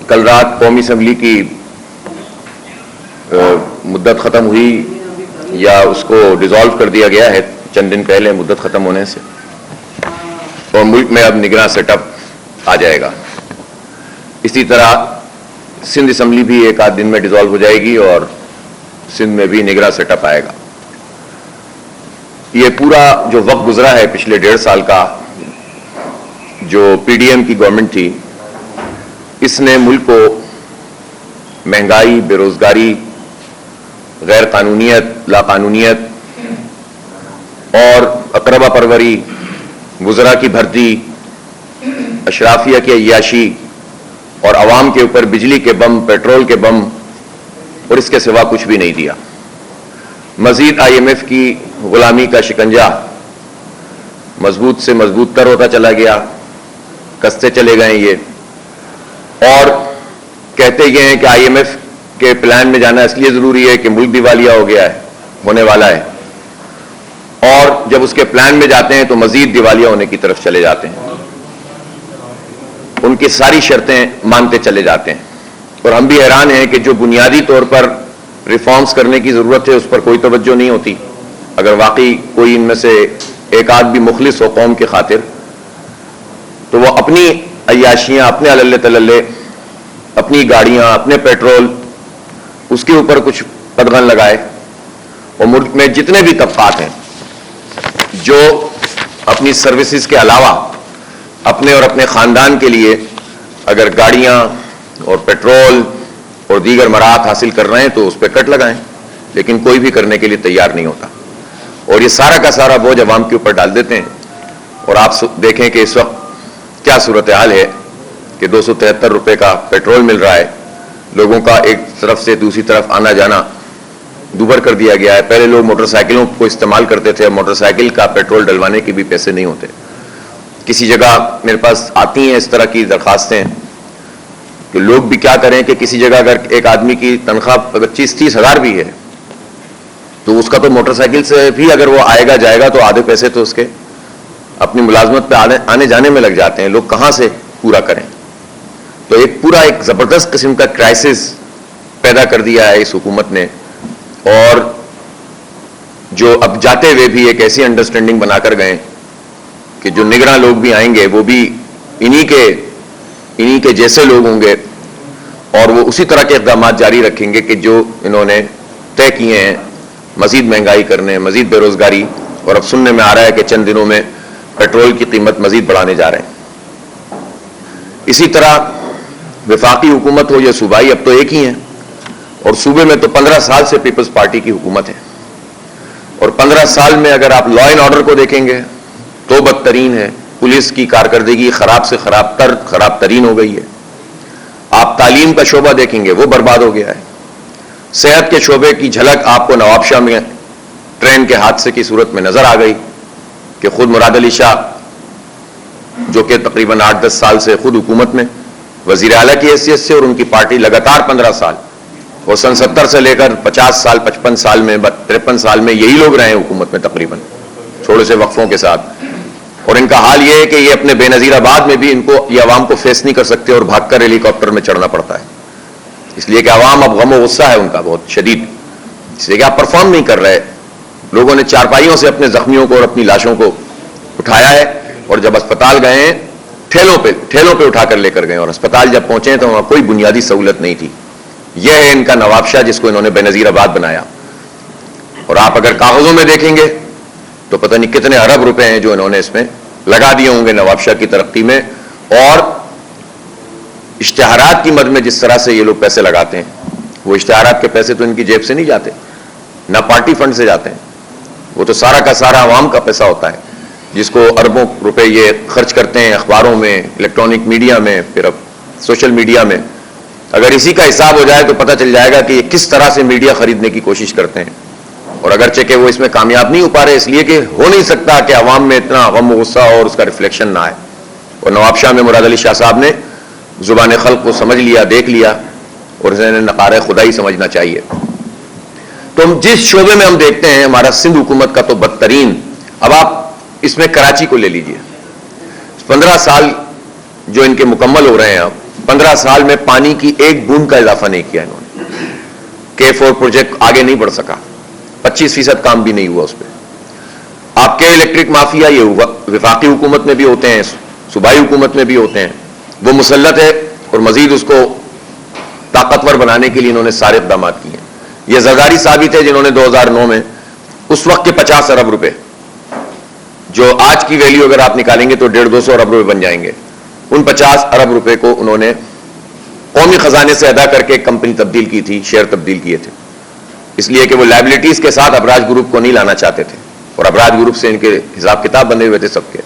کل رات قومی اسمبلی کی مدت ختم ہوئی یا اس کو ڈیزالو کر دیا گیا ہے چند دن پہلے مدت ختم ہونے سے، اور ملک میں اب نگراں سیٹ اپ آ جائے گا۔ اسی طرح سندھ اسمبلی بھی ایک آدھ دن میں ڈیزالو ہو جائے گی اور سندھ میں بھی نگراں سیٹ اپ آئے گا۔ یہ پورا جو وقت گزرا ہے پچھلے 1.5 سال کا، جو پی ڈی ایم کی گورنمنٹ تھی، اس نے ملک کو مہنگائی، بے روزگاری، غیر قانونیت، لاقانونیت اور اقربا پروری، وزراء کی بھرتی، اشرافیہ کی عیاشی اور عوام کے اوپر بجلی کے بم، پیٹرول کے بم اور اس کے سوا کچھ بھی نہیں دیا۔ مزید آئی ایم ایف کی غلامی کا شکنجہ مضبوط سے مضبوط تر ہوتا چلا گیا، کستے چلے گئے یہ، اور کہتے یہ ہیں کہ آئی ایم ایف کے پلان میں جانا اس لیے ضروری ہے کہ ملک دیوالیہ ہو گیا ہے، ہونے والا ہے، اور جب اس کے پلان میں جاتے ہیں تو مزید دیوالیہ ہونے کی طرف چلے جاتے ہیں، ان کی ساری شرطیں مانتے چلے جاتے ہیں۔ اور ہم بھی حیران ہیں کہ جو بنیادی طور پر ریفارمز کرنے کی ضرورت ہے اس پر کوئی توجہ نہیں ہوتی۔ اگر واقعی کوئی ان میں سے ایک آدھ بھی مخلص ہو قوم کی خاطر، تو وہ اپنی عیاشیاں، اپنے عللے تللے، اپنی گاڑیاں، اپنے پیٹرول، اس کے اوپر کچھ قدغن لگائے، اور ملک میں جتنے بھی طبقات ہیں جو اپنی سروسز کے علاوہ اپنے اور اپنے خاندان کے لیے اگر گاڑیاں اور پیٹرول اور دیگر مراحت حاصل کر رہے ہیں تو اس پہ کٹ لگائیں، لیکن کوئی بھی کرنے کے لیے تیار نہیں ہوتا، اور یہ سارا کا سارا بوجھ عوام کے اوپر ڈال دیتے ہیں۔ اور آپ دیکھیں کہ اس وقت کیا صورتحال ہے کہ 273 روپے کا پیٹرول مل رہا ہے، لوگوں کا ایک طرف سے دوسری طرف آنا جانا دوبر کر دیا گیا ہے۔ پہلے لوگ موٹر سائیکلوں کو استعمال کرتے تھے، موٹر سائیکل کا پیٹرول ڈلوانے کے بھی پیسے نہیں ہوتے۔ کسی جگہ میرے پاس آتی ہیں اس طرح کی درخواستیں کہ لوگ بھی کیا کریں کہ کسی جگہ اگر ایک آدمی کی تنخواہ 25-30 ہزار بھی ہے تو اس کا تو موٹر سائیکل سے بھی اگر وہ آئے گا جائے گا تو آدھے پیسے تو اس کے اپنی ملازمت پہ آنے جانے میں لگ جاتے ہیں، لوگ کہاں سے پورا کریں؟ تو ایک زبردست قسم کا کرائسس پیدا کر دیا ہے اس حکومت نے، اور جو اب جاتے ہوئے بھی ایک ایسی انڈرسٹینڈنگ بنا کر گئے کہ جو نگراں لوگ بھی آئیں گے وہ بھی انہی کے جیسے لوگ ہوں گے، اور وہ اسی طرح کے اقدامات جاری رکھیں گے کہ جو انہوں نے طے کیے ہیں، مزید مہنگائی کرنے، مزید بے روزگاری، اور اب سننے میں آ رہا ہے کہ چند دنوں میں پیٹرول کی قیمت مزید بڑھانے جا رہے ہیں۔ اسی طرح وفاقی حکومت ہو یا صوبائی، اب تو ایک ہی ہیں، اور صوبے میں تو 15 سال سے پیپلز پارٹی کی حکومت ہے، اور 15 سال میں اگر آپ لا اینڈ آرڈر کو دیکھیں گے تو بدترین ہے۔ پولیس کی کارکردگی خراب سے خراب ترین ہو گئی ہے۔ آپ تعلیم کا شعبہ دیکھیں گے وہ برباد ہو گیا ہے۔ صحت کے شعبے کی جھلک آپ کو نواب شاہ میں ٹرین کے حادثے کی صورت میں نظر آ گئی کہ خود مراد علی شاہ جو کہ تقریباً 8-10 سال سے خود حکومت میں وزیر اعلیٰ کی حیثیت سے، اور ان کی پارٹی لگاتار 15 سال اور سن 70 سے لے کر 50 سال 55 سال میں 53 سال میں یہی لوگ رہے ہیں حکومت میں تقریباً تھوڑے سے وقفوں کے ساتھ، اور ان کا حال یہ ہے کہ یہ اپنے بے نظیر آباد میں بھی ان کو یہ عوام کو فیس نہیں کر سکتے اور بھاگ کر ہیلی کاپٹر میں چڑھنا پڑتا ہے، اس لیے کہ عوام اب غم و غصہ ہے ان کا بہت شدید، اس لیے کہ آپ پرفارم نہیں کر رہے۔ لوگوں نے چارپائیوں سے اپنے زخمیوں کو اور اپنی لاشوں کو اٹھایا ہے، اور جب اسپتال گئے ہیں ٹھیلوں پہ اٹھا کر لے کر گئے، اور اسپتال جب پہنچے ہیں تو وہاں کوئی بنیادی سہولت نہیں تھی۔ یہ ہے ان کا نواب شاہ جس کو انہوں نے بے نظیر آباد بنایا، اور آپ اگر کاغذوں میں دیکھیں گے تو پتہ نہیں کتنے ارب روپے ہیں جو انہوں نے اس میں لگا دیے ہوں گے نواب شاہ کی ترقی میں، اور اشتہارات کی مد میں جس طرح سے یہ لوگ پیسے لگاتے ہیں، وہ اشتہارات کے پیسے تو ان کی جیب سے نہیں جاتے، نہ پارٹی فنڈ سے جاتے ہیں، وہ تو سارا کا سارا عوام کا پیسہ ہوتا ہے جس کو اربوں روپے یہ خرچ کرتے ہیں اخباروں میں، الیکٹرانک میڈیا میں، پھر اب سوشل میڈیا میں۔ اگر اسی کا حساب ہو جائے تو پتہ چل جائے گا کہ یہ کس طرح سے میڈیا خریدنے کی کوشش کرتے ہیں، اور اگرچہ کہ وہ اس میں کامیاب نہیں ہو پا رہے، اس لیے کہ ہو نہیں سکتا کہ عوام میں اتنا غم و غصہ اور اس کا ریفلیکشن نہ آئے، اور نواب شاہ میں مراد علی شاہ صاحب نے زبان خلق کو سمجھ لیا، دیکھ لیا، اور انہیں نقار خدائی سمجھنا چاہیے۔ تو ہم جس شعبے میں ہم دیکھتے ہیں ہمارا سندھ حکومت کا تو بدترین، اب آپ اس میں کراچی کو لے لیجئے، 15 سال جو ان کے مکمل ہو رہے ہیں اب، 15 سال میں پانی کی ایک بوند کا اضافہ نہیں کیا انہوں نے. K4 پروجیکٹ آگے نہیں بڑھ سکا, 25% کام بھی نہیں ہوا اس پہ. آپ کے الیکٹرک مافیا یہ وفاقی حکومت میں بھی ہوتے ہیں, صوبائی حکومت میں بھی ہوتے ہیں, وہ مسلط ہے اور مزید اس کو طاقتور بنانے کے لیے انہوں نے سارے اقدامات کیے. یہ زرداری صاحب ہی تھے جنہوں نے 2009 میں اس وقت کے 50 ارب روپے, جو آج کی ویلیو اگر آپ نکالیں گے تو 150-200 ارب روپے بن جائیں گے, ان 50 ارب روپے کو انہوں نے قومی خزانے سے ادا کر کے ایک کمپنی تبدیل کی تھی, شیئر تبدیل کیے تھے, اس لیے کہ وہ لائبلٹیز کے ساتھ ابراج گروپ کو نہیں لانا چاہتے تھے, اور ابراج گروپ سے ان کے حساب کتاب بندے ہوئے تھے سب کے.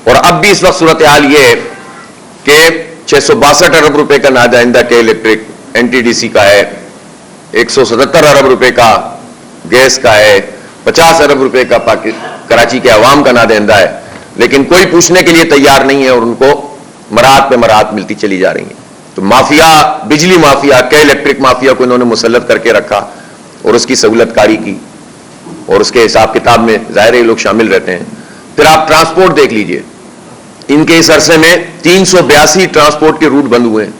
اور اب بھی اس وقت صورتحال یہ ہے کہ 662 ارب روپے کا نادآئندہ کے الیکٹرک NTDC کا ہے, 177 ارب روپے کا گیس کا ہے, 50 ارب روپے کا کراچی کے عوام کا نادآئندہ ہے, لیکن کوئی پوچھنے کے لیے تیار نہیں ہے اور ان کو مراحت پہ مراحت ملتی چلی جا رہی ہیں. تو مافیا, بجلی مافیا, کے الیکٹرک مافیا کو انہوں نے مسلط کر کے رکھا اور اس کی سہولت کاری کی, اور اس کے حساب کتاب میں ظاہر ہے لوگ شامل رہتے ہیں. پھر آپ ٹرانسپورٹ دیکھ لیجئے, ان کے اس عرصے میں 382 ٹرانسپورٹ کے روٹ بند ہوئے ہیں.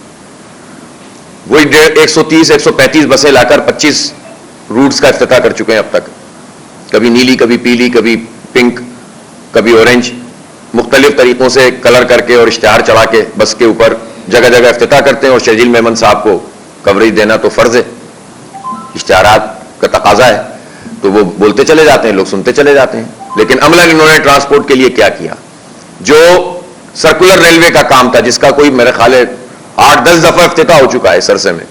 وہی 130-135 بسیں لا کر 25 روٹس کا افتتاح کر چکے ہیں اب تک, کبھی نیلی, کبھی پیلی, کبھی پنک, کبھی اورنج, مختلف طریقوں سے کلر کر کے اور اشتہار چڑھا کے بس کے اوپر جگہ جگہ افتتاح کرتے ہیں. اور شہزیل میمن صاحب کو کوریج دینا تو فرض ہے, اشتہارات کا تقاضا ہے, تو وہ بولتے چلے جاتے ہیں, لوگ سنتے چلے جاتے ہیں. لیکن عملاً انہوں نے ٹرانسپورٹ کے لیے کیا کیا؟ جو سرکولر ریلوے کا کام تھا, جس کا کوئی میرے خیال ہے 8-10 دفعہ افتتاح ہو چکا ہے اس عرصے میں,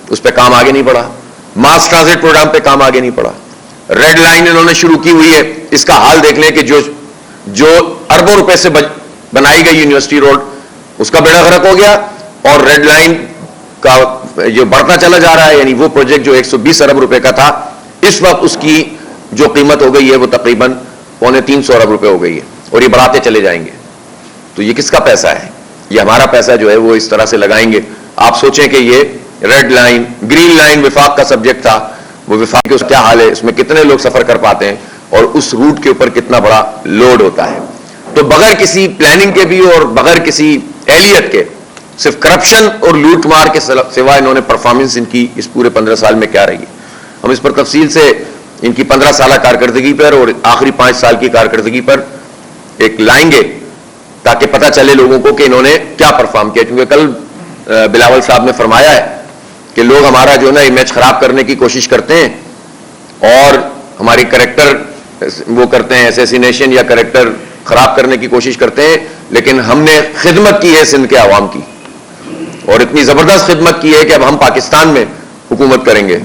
اس پہ کام آگے نہیں بڑھا. ماس ٹرانزٹ پروگرام پہ کام آگے نہیں پڑا. ریڈ لائن انہوں نے شروع کی ہوئی ہے, اس کا حال دیکھ لیں کہ جو اربوں روپے سے بنائی گئی یونیورسٹی روڈ, اس کا بیڑا غرق ہو گیا, اور ریڈ لائن کا جو بڑھتا چلا جا رہا ہے, یعنی وہ پروجیکٹ جو 120 ارب روپے کا تھا, اس وقت اس کی جو قیمت ہو گئی ہے وہ تقریباً 350 ارب روپے ہو گئی ہے, اور یہ بڑھاتے چلے جائیں گے. تو یہ کس کا پیسہ ہے؟ یہ ہمارا پیسہ جو ہے وہ اس طرح سے لگائیں گے. آپ سوچیں کہ یہ ریڈ لائن, گرین لائن وفاق کا سبجیکٹ تھا, وہ وفاق کے کیا حال ہے, اس میں کتنے لوگ سفر کر پاتے ہیں, اور اس روٹ کے اوپر کتنا بڑا لوڈ ہوتا ہے. تو بغیر کسی پلاننگ کے بھی اور بغیر کسی اہلیت کے, صرف کرپشن اور لوٹ مار کے سوا انہوں نے پرفارمنس ان کی اس پورے 15 سال میں کیا رہی ہے. ہم اس پر تفصیل سے ان کی 15 سالہ کارکردگی پر اور آخری 5 سال کی کارکردگی پر ایک لائیں گے, تاکہ پتہ چلے لوگوں کو کہ انہوں نے کیا پرفارم کیا. کیونکہ کل بلاول صاحب نے فرمایا ہے کہ لوگ ہمارا جو ہے نا امیج خراب کرنے کی کوشش کرتے ہیں, اور ہماری کریکٹر وہ کرتے ہیں, اسیسینیشن یا کریکٹر خراب کرنے کی کوشش کرتے ہیں, لیکن ہم نے خدمت کی ہے سندھ کے عوام کی, اور اتنی زبردست خدمت کی ہے کہ اب ہم پاکستان میں حکومت کریں گے.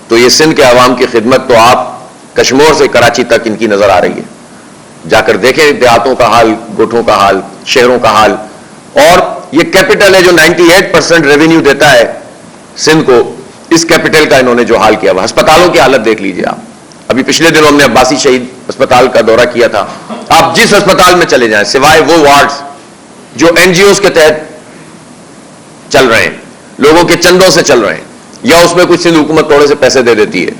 تو یہ سندھ کے عوام کی خدمت تو آپ کشمور سے کراچی تک ان کی نظر آ رہی ہے. جا کر دیکھیں دیہاتوں کا حال, گوٹھوں کا حال, شہروں کا حال. اور یہ کیپٹل ہے جو 98% ریونیو دیتا ہے سندھ کو, اس کیپٹل کا انہوں نے جو حال کیا. ہسپتالوں کی حالت دیکھ لیجئے آپ. ابھی پچھلے دنوں ہم نے عباسی شہید ہسپتال کا دورہ کیا تھا. آپ جس ہسپتال میں چلے جائیں, سوائے وہ وارڈز جو NGOs کے تحت چل رہے ہیں, لوگوں کے چندوں سے چل رہے ہیں, یا اس میں کچھ سندھ حکومت تھوڑے سے پیسے دے دیتی ہے,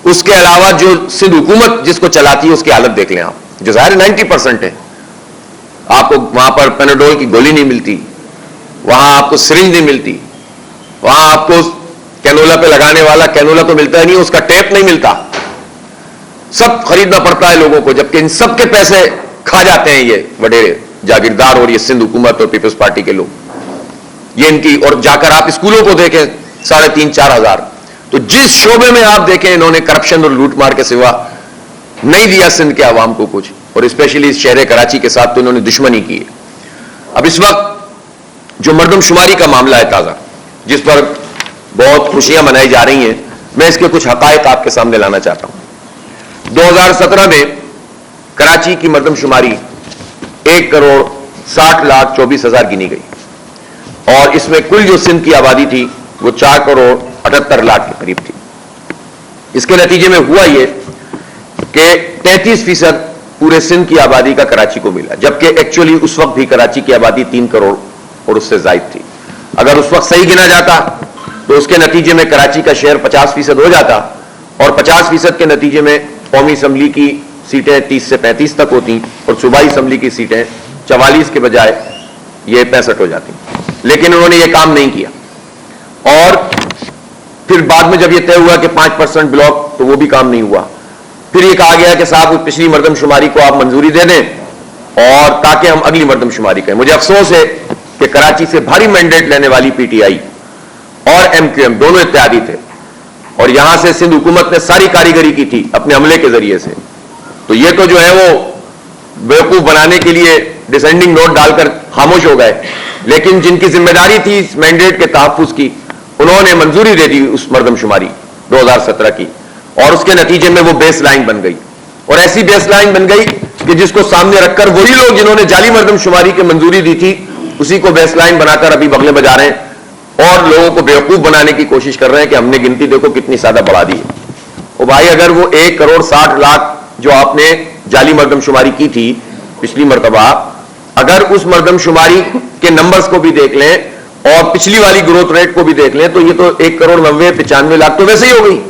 اس کے علاوہ جو سندھ حکومت جس کو چلاتی ہے اس کی حالت دیکھ لیں آپ, جو ظاہر 90% ہے. آپ کو وہاں پر پیناڈول کی گولی نہیں ملتی, وہاں آپ کو سرنج نہیں ملتی, وہاں آپ کو کینولا پہ لگانے والا کینولا تو ملتا ہی نہیں, اس کا ٹیپ نہیں ملتا, سب خریدنا پڑتا ہے لوگوں کو, جبکہ ان سب کے پیسے کھا جاتے ہیں یہ بڑے جاگیردار اور یہ سندھ حکومت اور پیپلز پارٹی کے لوگ. یہ ان کی, اور جا کر آپ اسکولوں کو دیکھیں 3,500-4 ہزار. تو جس شعبے میں آپ دیکھیں انہوں نے کرپشن اور لوٹ مار کے سوا نہیں دیا سندھ کے عوام کو کچھ, اور اسپیشلی شہر کراچی کے ساتھ تو انہوں نے دشمنی کی ہے. اب اس وقت جو مردم شماری کا معاملہ ہے تازہ, جس پر بہت خوشیاں منائی جا رہی ہیں, میں اس کے کچھ حقائق آپ کے سامنے لانا چاہتا ہوں. 2017 میں کراچی کی مردم شماری 1,60,24,000 گنی گئی, اور اس میں کل جو سندھ کی آبادی تھی وہ 4,78,00,000 کے قریب تھی. اس کے نتیجے میں ہوا یہ کہ 33% پورے سندھ کی آبادی کا کراچی کو ملا, جبکہ ایکچولی اس وقت بھی کراچی کی آبادی 3 کروڑ اور اس سے زائد تھی. اگر اس وقت صحیح گنا جاتا تو اس کے نتیجے میں کراچی کا شیئر 50% ہو جاتا, اور 50% کے نتیجے میں قومی اسمبلی کی سیٹیں 30 سے 35 تک ہوتی, اور صوبائی اسمبلی کی سیٹیں 44 کے بجائے یہ 65 ہو جاتی. لیکن انہوں نے یہ کام نہیں کیا. اور پھر بعد میں جب یہ طے ہوا کہ 5% بلاک, تو وہ بھی کام نہیں ہوا. پھر یہ کہا گیا کہ صاحب پچھلی مردم شماری کو آپ منظوری دے دیں اور تاکہ ہم اگلی مردم شماری کریں. مجھے افسوس ہے کہ کراچی سے بھاری مینڈیٹ لینے والی پی ٹی آئی اور ایم کیو ایم دونوں اتحادی تھے, اور یہاں سے سندھ حکومت نے ساری کاریگری کی تھی اپنے عملے کے ذریعے سے. تو یہ تو جو ہے وہ بیوقوف بنانے کے لیے ڈسینڈنگ نوٹ ڈال کر خاموش ہو گئے, لیکن جن کی ذمہ داری تھی اس مینڈیٹ کے تحفظ کی, انہوں نے منظوری دے دی اس مردم شماری 2017 کی, اور اس کے نتیجے میں وہ بیس لائن بن گئی. اور ایسی بیس لائن بن گئی کہ جس کو سامنے رکھ کر وہی لوگ جنہوں نے جعلی مردم شماری کی منظوری دی تھی اسی کو بیس لائن بنا کر ابھی بغلے بجا رہے ہیں اور لوگوں کو بیوقوف بنانے کی کوشش کر رہے ہیں کہ ہم نے گنتی دیکھو کتنی زیادہ بڑھا دی ہے. او بھائی, اگر وہ 1,60,00,000 جو آپ نے جعلی مردم شماری کی تھی پچھلی مرتبہ, اگر اس مردم شماری کے نمبرز کو بھی دیکھ لیں اور پچھلی والی گروتھ ریٹ کو بھی دیکھ لیں تو یہ تو 1,90,95,00,000 تو ویسے ہی ہو گئی.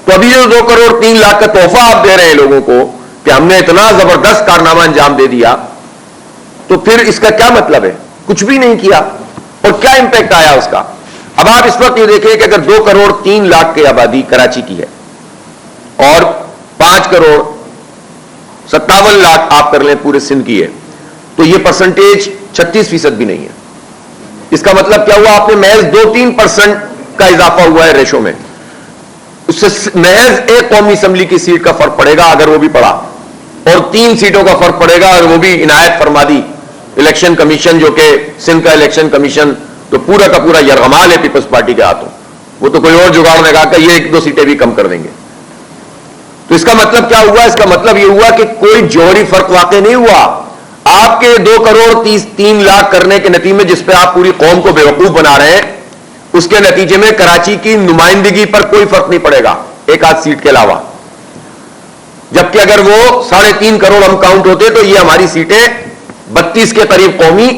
تو ابھی جو 2,03,00,000 کا تحفہ آپ دے رہے ہیں لوگوں کو کہ ہم نے اتنا زبردست کارنامہ انجام دے دیا, تو پھر اس کا کیا مطلب ہے؟ کچھ بھی نہیں کیا. اور کیا امپیکٹ آیا اس کا؟ اب آپ اس وقت یہ دیکھیں کہ اگر 2,03,00,000 کی آبادی کراچی کی ہے اور 5,57,00,000 آپ کر لیں پورے سندھ کی ہے, تو یہ پرسنٹیج 36% بھی نہیں ہے. اس کا مطلب کیا ہوا؟ آپ نے محض 2-3% کا اضافہ ہوا ہے ریشو میں. اس سے محض ایک قومی اسمبلی کی سیٹ کا فرق پڑے گا اگر وہ بھی پڑا, اور 3 سیٹوں کا فرق پڑے گا اور وہ بھی عنایت فرما دی الیکشن کمیشن, جو کہ سندھ کا الیکشن کمیشن تو پورا کا پورا یرغمال ہے پیپلز پارٹی کے ہاتھوں. وہ تو کوئی اور جگاڑ لگا کر یہ 1-2 سیٹیں بھی کم کر دیں گے. تو اس کا مطلب کیا ہوا؟ اس کا مطلب یہ ہوا کہ کوئی جوہری فرق واقع نہیں ہوا. آپ کے 2,03,00,000 کرنے کے نتیجے میں جس پہ آپ پوری قوم کو بیوقوف بنا رہے ہیں, اس کے نتیجے میں کراچی کی نمائندگی پر کوئی فرق نہیں پڑے گا 1-8 سیٹ کے علاوہ. جبکہ اگر وہ 3.5 کروڑ ہم کاؤنٹ ہوتے تو یہ ہماری سیٹیں 32 کے قریب قومی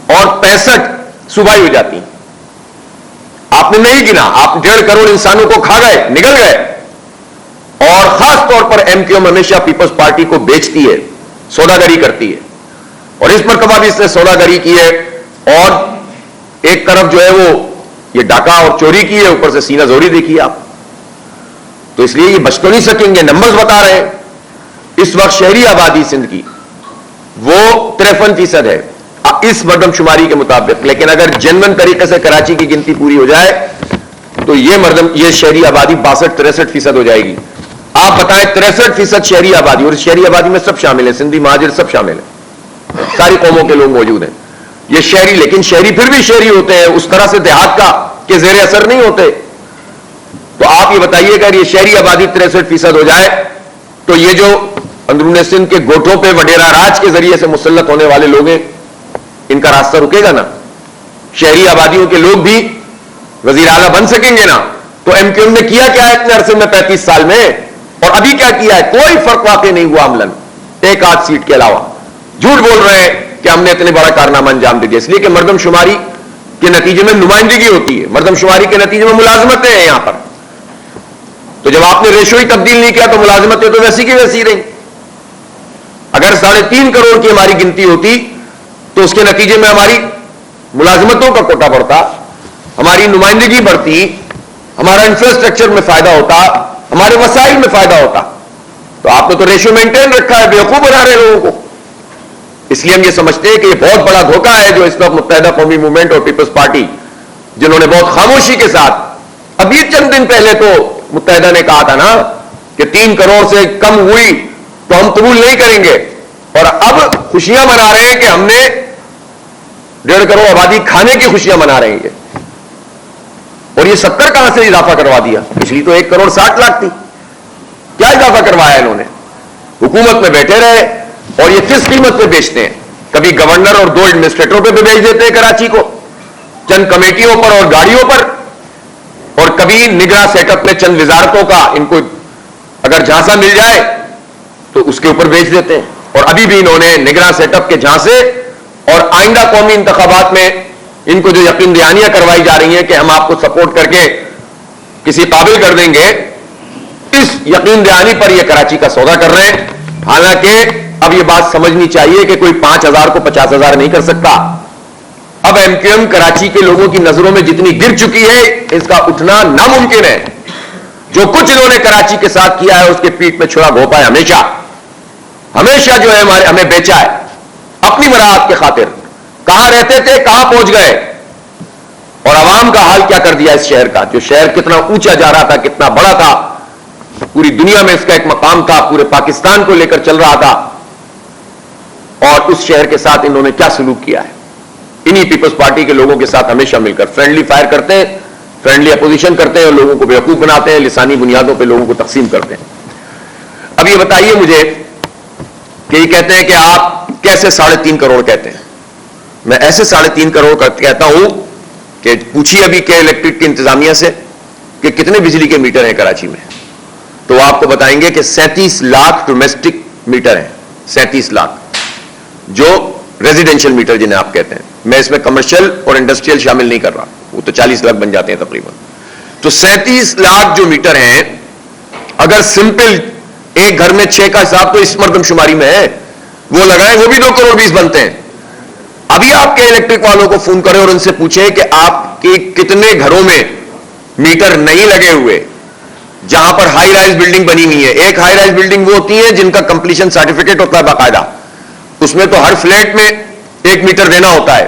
اور 65 صوبائی ہو جاتی. آپ نے نہیں گنا, آپ 1.5 کروڑ انسانوں کو کھا گئے, نگل گئے. اور خاص طور پر ایم کیو ایم ہمیشہ پیپلز پارٹی کو بیچتی ہے, سوداگری کرتی ہے, اور اس مرتبہ بھی اس نے سوداگری کی ہے. اور ایک طرف جو ہے وہ یہ ڈاکہ اور چوری کی ہے, اوپر سے سینہ زوری دیکھی آپ. تو اس لیے یہ بچ تو نہیں سکیں گے. نمبرز بتا رہے ہیں اس وقت شہری آبادی سندھ کی وہ 53% ہے اس مردم شماری کے مطابق, لیکن اگر جنون طریقے سے کراچی کی گنتی پوری ہو جائے تو یہ شہری آبادی 62-63% ہو جائے گی. آپ بتائیں 63% شہری آبادی, اور اس شہری آبادی میں سب شامل ہیں, سندھی مہاجر سب شامل ہیں, ساری قوموں کے لوگ موجود ہیں. یہ شہری, لیکن شہری پھر بھی شہری ہوتے ہیں, اس طرح سے دیہات کا کہ زیر اثر نہیں ہوتے. تو آپ یہ بتائیے کہ اگر یہ شہری آبادی 63% ہو جائے تو یہ جو اندرون سندھ کے گوٹھوں پہ وڈیرا راج کے ذریعے سے مسلط ہونے والے لوگ ہیں, ان کا راستہ رکے گا نا. شہری آبادیوں کے لوگ بھی وزیر اعلیٰ بن سکیں گے نا. تو ایم کیو ایم نے کیا کیا ہے اتنے عرصے میں 35 سال میں, اور ابھی کیا کیا ہے؟ کوئی فرق واقع نہیں ہوا عملاً 1-8 سیٹ کے علاوہ. جھوٹ بول رہے ہیں کہ ہم نے اتنے بڑا کارنامہ انجام دے دیا, اس لیے کہ مردم شماری کے نتیجے میں نمائندگی ہوتی ہے, مردم شماری کے نتیجے میں ملازمتیں ہیں یہاں پر. تو جب آپ نے ریشو ہی تبدیل نہیں کیا تو ملازمتیں تو ویسی کی ویسی رہیں. اگر 3.5 کروڑ کی ہماری گنتی ہوتی تو اس کے نتیجے میں ہماری ملازمتوں کا کوٹا بڑھتا, ہماری نمائندگی بڑھتی, ہمارا انفراسٹرکچر میں فائدہ ہوتا, ہمارے وسائل میں فائدہ ہوتا. تو آپ نے تو ریشو مینٹین رکھا ہے, بیوقوف بنا رہے لوگوں کو. اس لیے ہم یہ سمجھتے ہیں کہ یہ بہت بڑا دھوکہ ہے جو اس وقت متحدہ قومی موومنٹ اور پیپلز پارٹی, جنہوں نے بہت خاموشی کے ساتھ, ابھی چند دن پہلے تو متحدہ نے کہا تھا نا کہ 3 کروڑ سے کم ہوئی تو ہم قبول نہیں کریں گے, اور اب خوشیاں منا رہے ہیں کہ ہم نے 1.5 کروڑ آبادی کھانے کی خوشیاں منا رہے ہیں. اور یہ 70 کہاں سے اضافہ کروا دیا؟ پچھلی تو 1,60,00,000 تھی. کیا اضافہ کروایا انہوں نے؟ حکومت میں بیٹھے رہے اور یہ کس قیمت پہ بیچتے ہیں؟ کبھی گورنر اور 2 ایڈمنسٹریٹروں پہ بھی بیچ دیتے ہیں کراچی کو, چند کمیٹیوں پر اور گاڑیوں پر, اور کبھی نگراں سیٹ اپ میں چند وزارتوں کا ان کو اگر جھانسا مل جائے تو اس کے اوپر بیچ دیتے ہیں. اور ابھی بھی انہوں نے نگراں سیٹ اپ کے جھانسے اور آئندہ قومی انتخابات میں ان کو جو یقین دہانیاں کروائی جا رہی ہیں کہ ہم آپ کو سپورٹ کر کے کسی قابل کر دیں گے, اس یقین دہانی پر یہ کراچی کا سودا کر رہے ہیں. حالانکہ اب یہ بات سمجھنی چاہیے کہ کوئی 5,000 کو 50,000 نہیں کر سکتا. اب MQM کراچی کے لوگوں کی نظروں میں جتنی گر چکی ہے اس کا اٹھنا ناممکن ہے. جو کچھ انہوں نے کراچی کے ساتھ کیا ہے اس کے پیٹ میں چھڑا گھونپا ہے ہمیشہ جو ہے ہمیں بیچا ہے اپنی مراحت کے خاطر. کہاں رہتے تھے, کہاں پہنچ گئے, اور عوام کا حال کیا کر دیا اس شہر کا. جو شہر کتنا اونچا جا رہا تھا, کتنا بڑا تھا, پوری دنیا میں اس کا ایک مقام تھا, پورے پاکستان کو لے کر چل رہا تھا, اور اس شہر کے ساتھ انہوں نے کیا سلوک کیا ہے. انہی پیپلز پارٹی کے لوگوں کے ساتھ ہمیشہ مل کر فرینڈلی فائر کرتے ہیں, فرینڈلی اپوزیشن کرتے ہیں, اور لوگوں کو بیوقوف بناتے ہیں, لسانی بنیادوں پہ لوگوں کو تقسیم کرتے ہیں. اب یہ بتائیے مجھے کہ یہ کہتے ہیں کہ آپ کیسے 3.5 کروڑ کہتے ہیں. میں ایسے 3.5 کروڑ کہتا ہوں کہ پوچھیے ابھی کہ الیکٹرک کی انتظامیہ سے کہ کتنے بجلی کے میٹر ہیں کراچی میں, تو آپ کو بتائیں گے کہ 37 لاکھ ڈومیسٹک میٹر ہیں. 37 لاکھ جو ریزیڈینشل میٹر جنہیں آپ کہتے ہیں. میں اس میں کمرشل اور انڈسٹریل شامل نہیں کر رہا, وہ تو 40 لاکھ بن جاتے ہیں تقریباً. تو 37 لاکھ جو میٹر ہیں, اگر سمپل ایک گھر میں 6 کا حساب تو اس مردم شماری میں ہے, وہ لگائیں, وہ بھی 2 کروڑ 20 بنتے ہیں. ابھی آپ کے الیکٹرک والوں کو فون کریں اور ان سے پوچھیں کہ آپ کے کتنے گھروں میں میٹر نہیں لگے ہوئے جہاں پر ہائی رائز بلڈنگ بنی ہوئی ہے. ایک ہائی رائز بلڈنگ وہ ہوتی ہے جن کا کمپلیشن سرٹیفکیٹ ہوتا ہے باقاعدہ, اس میں تو ہر فلیٹ میں 1 میٹر دینا ہوتا ہے.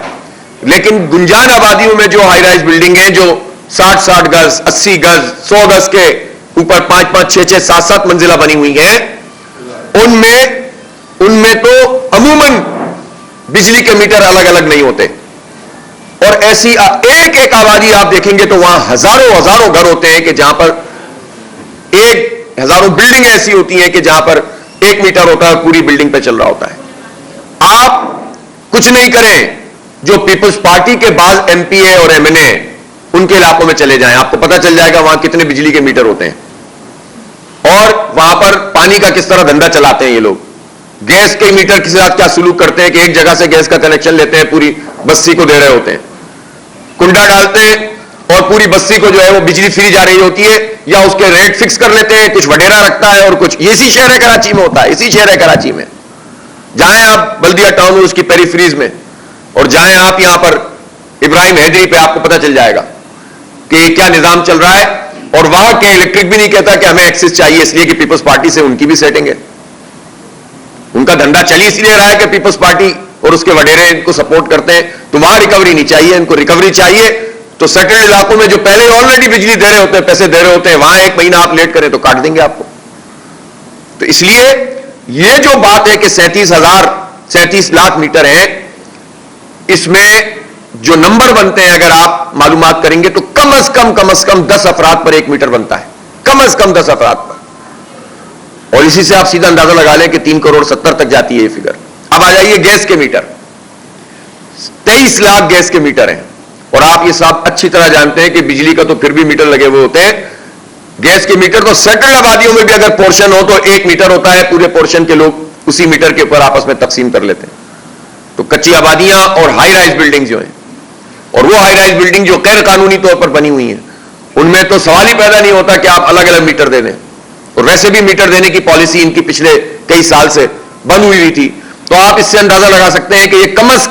لیکن گنجان آبادیوں میں جو ہائی رائز بلڈنگ ہیں, جو 60 گز, 80 گز, 100 گز کے اوپر 5 6 7 منزلہ بنی ہوئی ہیں, ان میں تو عموماً بجلی کے میٹر الگ الگ نہیں ہوتے. اور ایسی ایک آبادی آپ دیکھیں گے تو وہاں ہزاروں گھر ہوتے ہیں کہ جہاں پر ہزاروں بلڈنگ ایسی ہوتی ہیں کہ جہاں پر 1 میٹر ہوتا ہے, پوری بلڈنگ پہ چل رہا ہوتا ہے. آپ کچھ نہیں کریں, جو پیپلز پارٹی کے بعض MP اور MNA ان کے علاقوں میں چلے جائیں, آپ کو پتہ چل جائے گا وہاں کتنے بجلی کے میٹر ہوتے ہیں, اور وہاں پر پانی کا کس طرح دھندا چلاتے ہیں یہ لوگ. گیس کے میٹر کے ساتھ کیا سلوک کرتے ہیں کہ ایک جگہ سے گیس کا کنیکشن لیتے ہیں, پوری بستی کو دے رہے ہوتے ہیں, کنڈا ڈالتے ہیں اور پوری بستی کو جو ہے وہ بجلی فری جا رہی ہوتی ہے, یا اس کے ریٹ فکس کر لیتے ہیں, کچھ وڈیرا رکھتا ہے اور کچھ. اسی شہر کراچی میں ہوتا ہے, اسی شہر کراچی میں. جائیں آپ بلدیہ ٹاؤن اور اس کی پیریفریز میں, اور جائیں آپ یہاں پر ابراہیم حیدری پہ, آپ کو پتہ چل جائے گا کہ یہ کیا نظام چل رہا ہے. اور وہاں کے الیکٹرک بھی نہیں کہتا کہ ہمیں ایکسس چاہیے, اس لیے کہ پیپلز پارٹی سے ان کی بھی سیٹنگ ہے. ان کا دھندا چلی اس لیے رہا ہے کہ پیپلز پارٹی اور اس کے وڈیرے ان کو سپورٹ کرتے ہیں. تو وہاں ریکوری نہیں چاہیے, ان کو ریکوری چاہیے تو سیٹلڈ علاقوں میں جو پہلے آلریڈی بجلی دے رہے ہوتے ہیں, پیسے دے رہے ہوتے ہیں, وہاں 1 مہینہ آپ لیٹ کریں تو کاٹ دیں گے آپ کو. تو اس لیے یہ جو بات ہے کہ 37 لاکھ میٹر ہیں, اس میں جو نمبر بنتے ہیں اگر آپ معلومات کریں گے تو کم از کم 10 افراد پر 1 میٹر بنتا ہے, کم از کم 10 افراد پر. اور اسی سے آپ سیدھا اندازہ لگا لیں کہ 3 کروڑ 70 تک جاتی ہے یہ فگر. اب آ جائیے گیس کے میٹر. 23 لاکھ گیس کے میٹر ہیں, اور آپ یہ صاحب اچھی طرح جانتے ہیں کہ بجلی کا تو پھر بھی میٹر لگے ہوئے ہوتے ہیں, گیس کے میٹر تو سیٹلڈ آبادیوں میں بھی اگر پورشن ہو تو 1 میٹر ہوتا ہے, پورے پورشن کے لوگ اسی میٹر کے اوپر آپس میں تقسیم کر لیتے ہیں. تو کچی آبادیاں اور ہائی رائز بلڈنگ جو ہیں, اور وہ ہائی رائز بلڈنگ جو غیر قانونی طور پر بنی ہوئی ہیں, ان میں تو سوال ہی پیدا نہیں ہوتا کہ آپ الگ الگ میٹر دے دیں. اور ویسے بھی میٹر دینے کی پالیسی ان کی پچھلے کئی سال سے بند ہوئی تھی. تو آپ اس سے اندازہ لگا سکتے ہیں کہ یہ کم از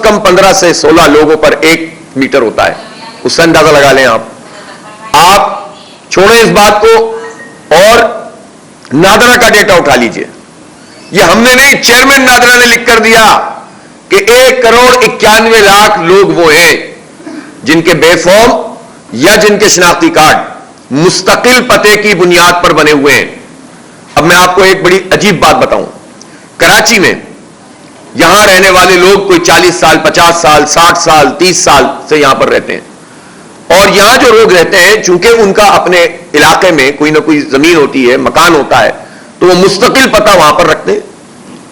کم 15 سے 16 لوگوں پر 1 میٹر ہوتا ہے. اس سے اندازہ لگا لیں آپ چھوڑیں اس بات کو اور نادرا کا ڈیٹا اٹھا لیجئے. یہ ہم نے نہیں, چیئرمین نادرا نے لکھ کر دیا کہ 1 کروڑ 91 لاکھ لوگ وہ ہیں جن کے بے فارم یا جن کے شناختی کارڈ مستقل پتے کی بنیاد پر بنے ہوئے ہیں. اب میں آپ کو ایک بڑی عجیب بات بتاؤں. کراچی میں یہاں رہنے والے لوگ کوئی 40 سال 50 سال 60 سال 30 سال سے یہاں پر رہتے ہیں, اور یہاں جو لوگ رہتے ہیں چونکہ ان کا اپنے علاقے میں کوئی نہ کوئی زمین ہوتی ہے, مکان ہوتا ہے, تو وہ مستقل پتہ وہاں پر رکھتے ہیں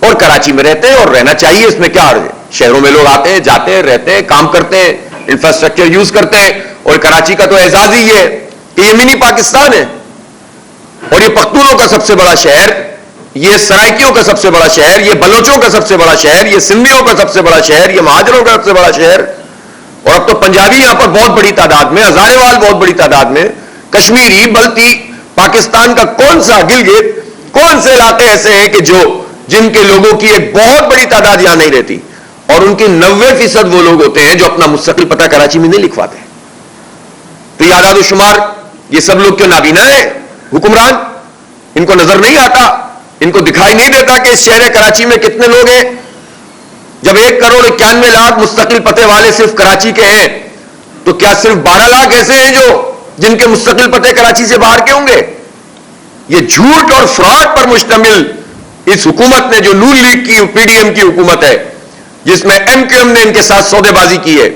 اور کراچی میں رہتے ہیں, اور رہنا چاہیے, اس میں کیا عرض ہے. شہروں میں لوگ آتے ہیں, جاتے ہیں, رہتے ہیں, کام کرتے ہیں, انفراسٹرکچر یوز کرتے ہیں. اور کراچی کا تو اعزاز ہی ہے کہ یہ منی پاکستان ہے, اور یہ پختونوں کا سب سے بڑا شہر, یہ سرائکیوں کا سب سے بڑا شہر, یہ بلوچوں کا سب سے بڑا شہر, یہ سندھیوں کا سب سے بڑا شہر, یہ مہاجروں کا سب سے بڑا شہر, اور اب تو پنجابی یہاں پر بہت بڑی تعداد میں, ہزارے وال بہت بڑی تعداد میں, کشمیری, بلتی. پاکستان کا کون سا گلگت, کون سے علاقے ایسے ہیں کہ جن کے لوگوں کی ایک بہت بڑی تعداد یہاں نہیں رہتی, اور ان کے 90% وہ لوگ ہوتے ہیں جو اپنا مستقل پتہ کراچی میں نہیں لکھواتے. تو یہ اعداد و شمار، یہ سب لوگ کیوں نابینا ہیں؟ حکمران ان کو نظر نہیں آتا؟ ان کو دکھائی نہیں دیتا کہ اس شہر کراچی میں کتنے لوگ ہیں؟ جب 1,91,00,000 مستقل پتے والے صرف کراچی کے ہیں، تو کیا صرف 12 لاکھ ایسے ہیں جن کے مستقل پتے کراچی سے باہر کے ہوں گے؟ یہ جھوٹ اور فراڈ پر مشتمل اس حکومت نے، جو نون لیگ کی پی ڈی ایم کی حکومت ہے، جس میں ایم کیو ایم نے ان کے ساتھ سودے بازی کی ہے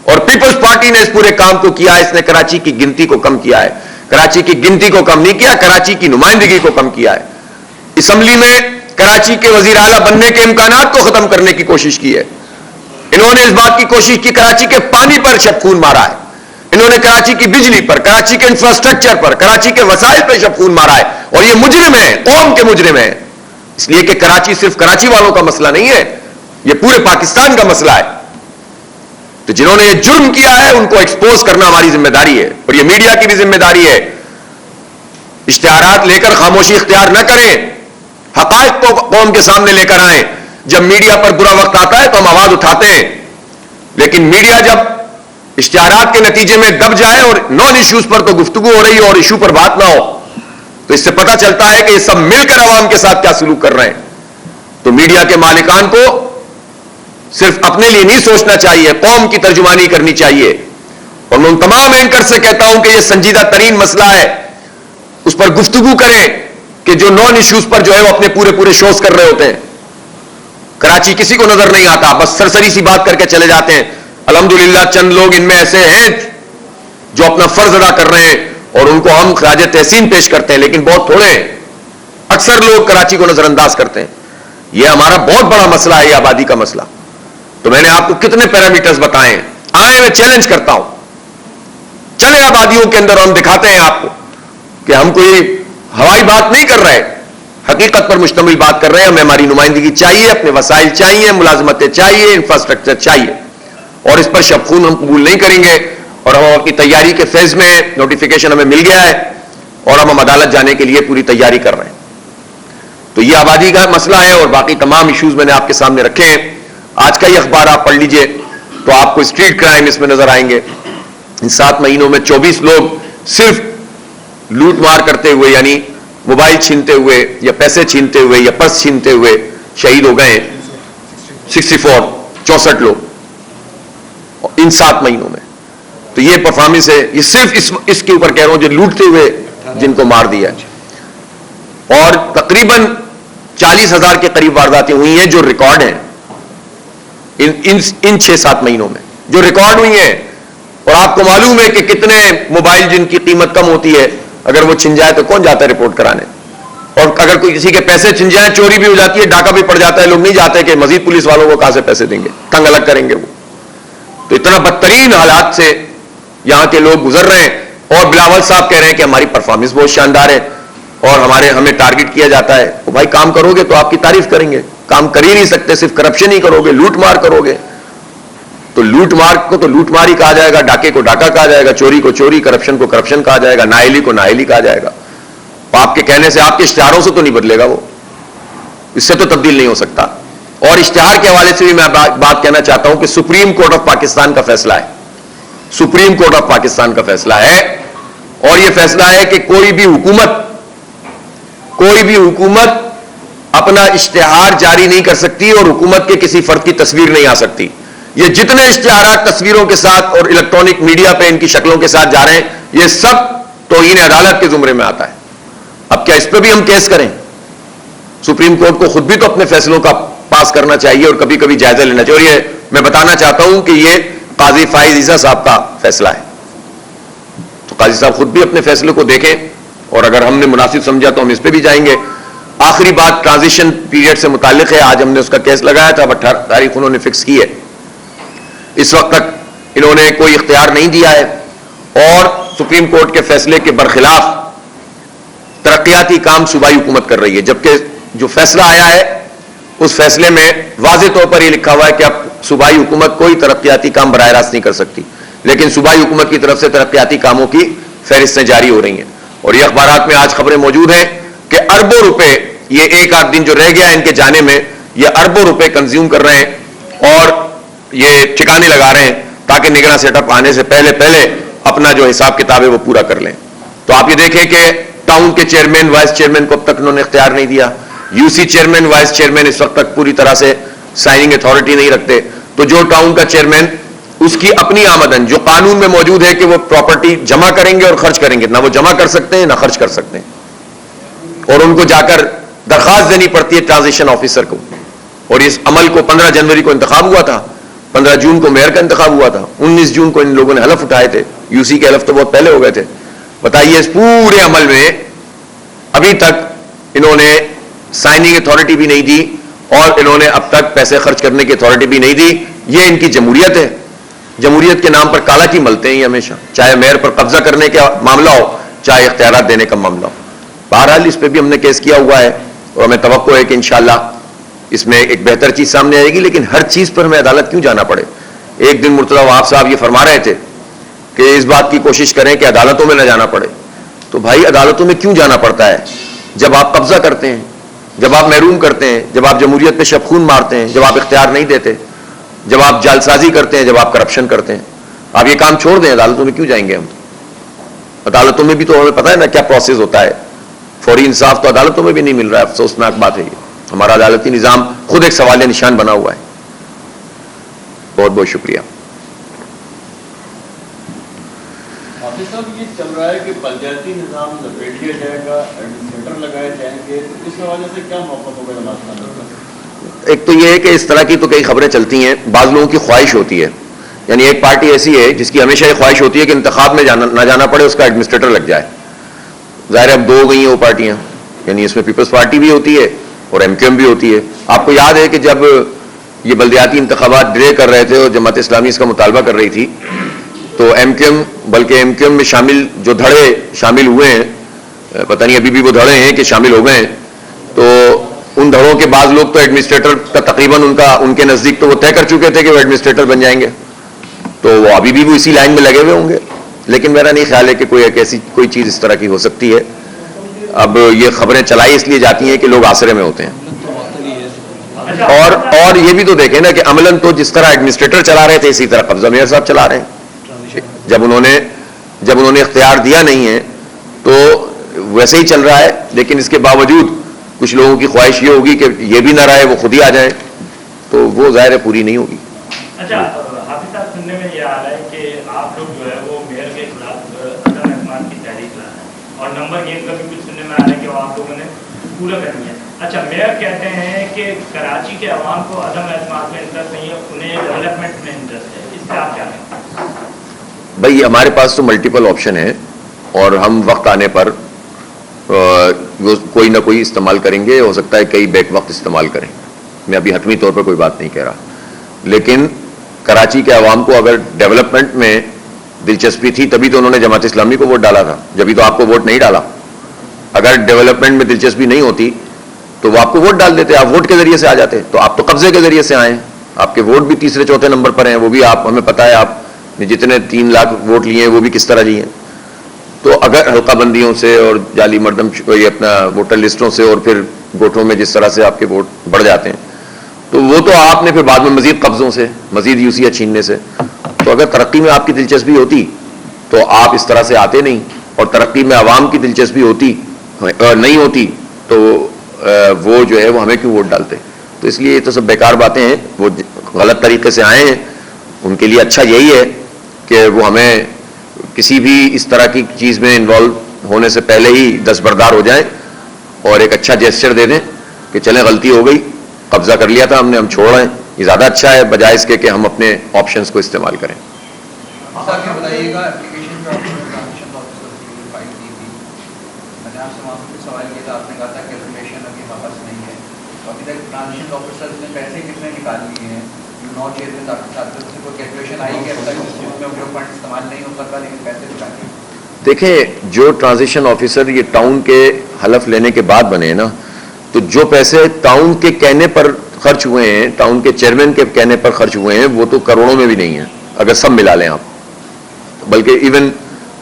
اور پیپلز پارٹی نے اس پورے کام کو کیا ہے. اس نے کراچی کی گنتی کو کم کیا ہے. کراچی کی گنتی کو کم نہیں کیا، کراچی کی نمائندگی کو کم کیا ہے. اسمبلی میں کراچی کے وزیر اعلیٰ بننے کے امکانات کو ختم کرنے کی کوشش کی ہے. انہوں نے اس بات کی کوشش کی، کراچی کے پانی پر شبخون مارا ہے. انہوں نے کراچی کی بجلی پر، کراچی کے انفراسٹرکچر پر، کراچی کے وسائل پر شبخون مارا ہے. اور یہ مجرم ہیں، قوم کے مجرم ہیں. اس لیے کہ کراچی صرف کراچی والوں کا مسئلہ نہیں ہے، یہ پورے پاکستان کا مسئلہ ہے. تو جنہوں نے یہ جرم کیا ہے ان کو ایکسپوز کرنا ہماری ذمہ داری ہے، اور یہ میڈیا کی بھی ذمہ داری ہے. اشتہارات لے کر خاموشی اختیار نہ کریں، حقائق کو قوم کے سامنے لے کر آئیں. جب میڈیا پر برا وقت آتا ہے تو ہم آواز اٹھاتے ہیں، لیکن میڈیا جب اشتہارات کے نتیجے میں دب جائے اور نان ایشوز پر تو گفتگو ہو رہی ہو اور ایشو پر بات نہ ہو، تو اس سے پتہ چلتا ہے کہ یہ سب مل کر عوام کے ساتھ کیا سلوک کر رہے ہیں. تو میڈیا کے مالکان کو صرف اپنے لیے نہیں سوچنا چاہیے، قوم کی ترجمانی کرنی چاہیے. اور میں ان تمام اینکر سے کہتا ہوں کہ یہ سنجیدہ ترین مسئلہ ہے، اس پر گفتگو کریں کہ جو نان ایشوز پر جو ہے وہ اپنے پورے شوز کر رہے ہوتے ہیں. کراچی کسی کو نظر نہیں آتا، بس سرسری سی بات کر کے چلے جاتے ہیں. الحمدللہ چند لوگ ان میں ایسے ہیں جو اپنا فرض ادا کر رہے ہیں اور ان کو ہم خراج تحسین پیش کرتے ہیں، لیکن بہت تھوڑے ہیں. اکثر لوگ کراچی کو نظر انداز کرتے ہیں. یہ ہمارا بہت بڑا مسئلہ ہے، یہ آبادی کا مسئلہ. تو میں نے آپ کو کتنے پیرامیٹرز بتائے ہیں. آئے میں چیلنج کرتا ہوں، چلے آبادیوں کے اندر ہم دکھاتے ہیں آپ کو کہ ہم کوئی ہوائی بات نہیں کر رہے، حقیقت پر مشتمل بات کر رہے ہیں. ہمیں ہماری نمائندگی چاہیے، اپنے وسائل چاہیے، ملازمتیں چاہیے، انفراسٹرکچر چاہیے، اور اس پر شبخون ہم قبول نہیں کریں گے. اور ہم اپنی تیاری کے فیز میں ہیں، نوٹیفیکیشن ہمیں مل گیا ہے اور ہم عدالت جانے کے لیے پوری تیاری کر رہے ہیں. تو یہ آبادی کا مسئلہ ہے، اور باقی تمام ایشوز میں نے آپ کے سامنے رکھے ہیں. آج کا یہ اخبار آپ پڑھ لیجئے تو آپ کو اسٹریٹ کرائم اس میں نظر آئیں گے. ان 7 مہینوں میں 24 لوگ صرف لوٹ مار کرتے ہوئے، یعنی موبائل چھینتے ہوئے یا پیسے چھینتے ہوئے یا پرس چھینتے ہوئے شہید ہو گئے ہیں. 64 لوگ ان 7 مہینوں میں. تو یہ پرفارمنس ہے. یہ صرف اس کے اوپر کہہ رہا ہوں جو لوٹتے ہوئے جن کو مار دیا ہے. اور تقریباً 40,000 کے قریب وارداتیں ہوئی ہیں جو ریکارڈ ہیں ان 6-7 مہینوں میں، جو ریکارڈ ہوئی ہیں. اور آپ کو معلوم ہے کہ کتنے موبائل جن کی قیمت کم ہوتی ہے، اگر وہ چھن جائے تو کون جاتا ہے رپورٹ کرانے؟ اور اگر کوئی کسی کے پیسے چھن جائیں، چوری بھی ہو جاتی ہے، ڈاکہ بھی پڑ جاتا ہے، لوگ نہیں جاتے کہ مزید پولیس والوں کو کہاں سے پیسے دیں گے، تنگ الگ کریں گے وہ. تو اتنا بدترین حالات سے یہاں کے لوگ گزر رہے ہیں. اور بلاول صاحب کہہ رہے ہیں کہ ہماری پرفارمنس بہت شاندار ہے اور ہمیں ٹارگٹ کیا جاتا ہے. تو بھائی کام کرو گے تو آپ کی تعریف کریں گے. کام کر ہی نہیں سکتے، صرف کرپشن ہی کرو گے، لوٹ مار کرو گے. تو لوٹ مار کو تو لوٹ مار ہی کہا جائے گا، ڈاکے کو ڈاکہ کہا جائے گا، چوری کو چوری، کرپشن کو کرپشن کہا جائے گا، نااہلی کو نااہلی کہا جائے گا. آپ کے کہنے سے، آپ کے اشتہاروں سے تو نہیں بدلے گا، وہ اس سے تو تبدیل نہیں ہو سکتا. اور اشتہار کے حوالے سے بھی میں بات کہنا چاہتا ہوں کہ سپریم کورٹ آف پاکستان کا فیصلہ ہے. سپریم کورٹ آف پاکستان کا فیصلہ ہے، اور یہ فیصلہ ہے کہ کوئی بھی حکومت اپنا اشتہار جاری نہیں کر سکتی اور حکومت کے کسی فرد کی تصویر نہیں آ سکتی. یہ جتنے اشتہارات تصویروں کے ساتھ اور الیکٹرانک میڈیا پہ ان کی شکلوں کے ساتھ جا رہے ہیں، یہ سب توہین عدالت کے زمرے میں آتا ہے. اب کیا اس پہ بھی ہم کیس کریں؟ سپریم کورٹ کو خود بھی تو اپنے فیصلوں کا پاس کرنا چاہیے اور کبھی کبھی جائزہ لینا چاہیے. اور یہ میں بتانا چاہتا ہوں کہ یہ قاضی فائز عیسیٰ صاحب کا فیصلہ ہے. تو قاضی صاحب خود بھی اپنے فیصلے کو دیکھیں، اور اگر ہم نے مناسب سمجھا تو ہم اس پہ بھی جائیں گے. آخری بات ٹرانزیشن پیریڈ سے متعلق ہے. آج ہم نے اس کا کیس لگایا تھا، اب 18 تاریخ انہوں نے فکس کی ہے. اس وقت تک انہوں نے کوئی اختیار نہیں دیا ہے، اور سپریم کورٹ کے فیصلے کے برخلاف ترقیاتی کام صوبائی حکومت کر رہی ہے. جبکہ جو فیصلہ آیا ہے اس فیصلے میں واضح طور پر یہ لکھا ہوا ہے کہ اب صوبائی حکومت کوئی ترقیاتی کام براہ راست نہیں کر سکتی، لیکن صوبائی حکومت کی طرف سے ترقیاتی کاموں کی فہرستیں جاری ہو رہی ہیں. اور یہ اخبارات میں آج خبریں موجود ہیں کہ اربوں روپے، یہ ایک آدھ دن جو رہ گیا ان کے جانے میں، یہ اربوں روپے کنزیوم کر رہے ہیں اور یہ ٹھکانے لگا رہے ہیں تاکہ نگراں سیٹ اپ آنے سے پہلے اپنا جو حساب کتاب ہے وہ پورا کر لیں. تو آپ یہ دیکھیں کہ ٹاؤن کے چیئرمین وائس چیئرمین کو اب تک انہوں نے اختیار نہیں دیا. U C chairman vice chairman اس وقت تک پوری طرح سے سائننگ اتھارٹی نہیں رکھتے. تو جو ٹاؤن کا چیئرمین اس کی اپنی آمدن جو قانون میں موجود ہے کہ وہ پراپرٹی جمع کریں گے اور خرچ کریں گے, نہ وہ جمع کر سکتے ہیں نہ خرچ کر سکتے ہیں, اور ان کو جا کر درخواست دینی پڑتی ہے ٹرانزیکشن آفیسر کو. اور اس عمل کو 15 جنوری کو انتخاب ہوا تھا, 15 جون کو میئر کا انتخاب ہوا تھا, 19 جون کو ان لوگوں نے حلف اٹھائے تھے. یو سی کے حلف تو بہت پہلے ہو گئے تھے. بتائیے اس پورے عمل میں ابھی تک انہوں نے سائننگ اتھارٹی بھی نہیں دی اور انہوں نے اب تک پیسے خرچ کرنے کی اتھارٹی بھی نہیں دی. یہ ان کی جمہوریت ہے. جمہوریت کے نام پر کالا کی ملتے ہیں یہ ہمیشہ, چاہے میئر پر قبضہ کرنے کا معاملہ ہو چاہے اختیارات دینے کا معاملہ ہو. بہرحال اس پہ بھی ہم نے کیس کیا ہوا ہے اور ہمیں توقع ہے کہ انشاءاللہ اس میں ایک بہتر چیز سامنے آئے گی. لیکن ہر چیز پر ہمیں عدالت کیوں جانا پڑے؟ ایک دن مرتضی وہاب صاحب یہ فرما رہے تھے کہ اس بات کی کوشش کریں کہ عدالتوں میں نہ جانا پڑے. تو بھائی عدالتوں میں کیوں جانا پڑتا ہے جب آپ قبضہ کرتے ہیں, جب آپ محروم کرتے ہیں, جب آپ جمہوریت پہ شب خون مارتے ہیں, جب آپ اختیار نہیں دیتے, جب آپ جعلسازی کرتے ہیں, جب آپ کرپشن کرتے ہیں. آپ یہ کام چھوڑ دیں, عدالتوں میں کیوں جائیں گے ہم؟ عدالتوں میں بھی تو ہمیں پتہ ہے نا کیا پروسیس ہوتا ہے. فوری انصاف تو عدالتوں میں بھی نہیں مل رہا ہے. افسوسناک بات ہے یہ. ہمارا عدالتی نظام خود ایک سوال نشان بنا ہوا ہے. بہت بہت شکریہ. حافظ صاحب یہ چل رہا ہے کہ پنچایتی نظام لپیٹ لیا جائے گا, ایڈمنسٹریٹر لگائے جائیں گے, تو اس حوالے سے کیا موقف ہوگا جماعت کا؟ ایک تو یہ ہے کہ اس طرح کی تو کئی خبریں چلتی ہیں. بعض لوگوں کی خواہش ہوتی ہے, یعنی ایک پارٹی ایسی ہے جس کی ہمیشہ یہ خواہش ہوتی ہے کہ انتخاب میں نہ جانا پڑے, اس کا ایڈمنسٹریٹر لگ جائے. ظاہر اب 2 ہو گئی ہیں وہ پارٹیاں, یعنی اس میں پیپلز پارٹی بھی ہوتی ہے اور ایم کیو ایم بھی ہوتی ہے. آپ کو یاد ہے کہ جب یہ بلدیاتی انتخابات ڈیلے کر رہے تھے اور جماعت اسلامی اس کا مطالبہ کر رہی تھی, تو ایم کیو ایم, بلکہ ایم کیو ایم میں شامل جو دھڑے شامل ہوئے ہیں, پتہ نہیں ابھی بھی وہ دھڑے ہیں کہ شامل ہو گئے ہیں, تو ان دھڑوں کے بعض لوگ تو ایڈمنسٹریٹر کا تقریباً ان کے نزدیک تو وہ طے کر چکے تھے کہ وہ ایڈمنسٹریٹر بن جائیں گے, تو وہ ابھی بھی وہ اسی لائن میں لگے ہوئے ہوں گے. لیکن میرا نہیں خیال ہے کہ کوئی چیز اس طرح کی ہو سکتی ہے. اب یہ خبریں چلائی اس لیے جاتی ہیں کہ لوگ آسرے میں ہوتے ہیں. اور یہ بھی تو دیکھیں نا کہ عملاً تو جس طرح ایڈمنسٹریٹر چلا رہے تھے اسی طرح قبضہ میئر صاحب چلا رہے ہیں. جب انہوں نے اختیار دیا نہیں ہے تو ویسے ہی چل رہا ہے. لیکن اس کے باوجود کچھ لوگوں کی خواہش یہ ہوگی کہ یہ بھی نہ رہے, وہ خود ہی آ جائیں, تو وہ ظاہر ہے پوری نہیں ہوگی. اچھا حافظ صاحب, سننے میں یہ آ رہا ہے کہ آپ لوگ جو ہے وہ میئر کے خلاف عدم اعتماد کی تحریک لا رہے ہیں, اور نمبر گیم کا بھی کچھ سننے میں آ رہا ہے کہ وہ آپ لوگوں نے پورا کرنی ہے. اچھا, میئر کہتے ہیں کہ کراچی کے عوام کو عدم اعتماد میں انٹرسٹ نہیں ہے, انہیں ڈیولپمنٹ میں انٹرسٹ ہے. اس سے آپ کیا کہیں؟ بھائی ہمارے پاس تو ملٹیپل آپشن ہے اور ہم وقت آنے پر کوئی نہ کوئی استعمال کریں گے. ہو سکتا ہے کئی بیک وقت استعمال کریں. میں ابھی حتمی طور پر کوئی بات نہیں کہہ رہا, لیکن کراچی کے عوام کو اگر ڈیولپمنٹ میں دلچسپی تھی تبھی تو انہوں نے جماعت اسلامی کو ووٹ ڈالا تھا, جبھی تو آپ کو ووٹ نہیں ڈالا. اگر ڈیولپمنٹ میں دلچسپی نہیں ہوتی تو وہ آپ کو ووٹ ڈال دیتے, آپ ووٹ کے ذریعے سے آ جاتے. تو آپ تو قبضے کے ذریعے سے آئے ہیں, آپ کے ووٹ بھی تیسرے چوتھے نمبر پر ہیں, وہ بھی ہمیں پتہ ہے آپ نے جتنے 3 لاکھ ووٹ لیے ہیں وہ بھی کس طرح لیے ہیں. تو اگر حلقہ بندیوں سے اور جعلی مردم اپنا ووٹر لسٹوں سے اور پھر گوٹھوں میں جس طرح سے آپ کے ووٹ بڑھ جاتے ہیں, تو وہ تو آپ نے پھر بعد میں مزید قبضوں سے, مزید یوسیاں چھیننے سے. تو اگر ترقی میں آپ کی دلچسپی ہوتی تو آپ اس طرح سے آتے نہیں, اور ترقی میں عوام کی دلچسپی ہوتی نہیں ہوتی تو وہ جو ہے وہ ہمیں کیوں ووٹ ڈالتے. تو اس لیے یہ تو سب بیکار باتیں ہیں. وہ غلط طریقے سے آئے ہیں, ان کے لیے اچھا یہی ہے کہ وہ ہمیں کسی بھی اس طرح کی چیز میں انوالو ہونے سے پہلے ہی دستبردار ہو جائیں اور ایک اچھا جیسچر دے دیں کہ چلیں غلطی ہو گئی, قبضہ کر لیا تھا ہم نے, ہم چھوڑ رہے ہیں. یہ زیادہ اچھا ہے بجائے اس کے کہ ہم اپنے آپشنز کو استعمال کریں. بتائیے گا اپلیکیشن جو آپ نے ٹرانزیکشن آفیسر کی فائل کی تھی, میں نے آپ سے وہاں پہ سوال کیا تھا, آپ نے کہا تھا کیلکولیشن ابھی ہمارے پاس نہیں ہے. تو ابھی تک ٹرانزیکشن آفیسر نے پیسے کتنے نکال لیے ہیں, نو چیئرمین آپ کے ساتھ سے کوئی کیلکولیشن آئی کہ اب تک اس میں جو فنڈ استعمال نہیں ہو سکا لیکن پیسے نکالے؟ دیکھیں, جو ٹرانزیکشن آفیسر یہ ٹاؤن کے حلف لینے کے بعد بنے نا, تو جو پیسے ٹاؤن کے کہنے پر خرچ ہوئے ہیں, ٹاؤن کے چیئرمین کے کہنے پر خرچ ہوئے ہیں, وہ تو کروڑوں میں بھی نہیں ہیں اگر سب ملا لیں آپ. بلکہ ایون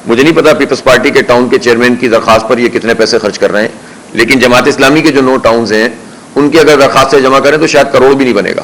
مجھے نہیں پتا پیپلز پارٹی کے ٹاؤن کے چیئرمین کی درخواست پر یہ کتنے پیسے خرچ کر رہے ہیں, لیکن جماعت اسلامی کے جو 9 ٹاؤنز ہیں ان کی اگر درخواستیں جمع کریں تو شاید کروڑ بھی نہیں بنے گا.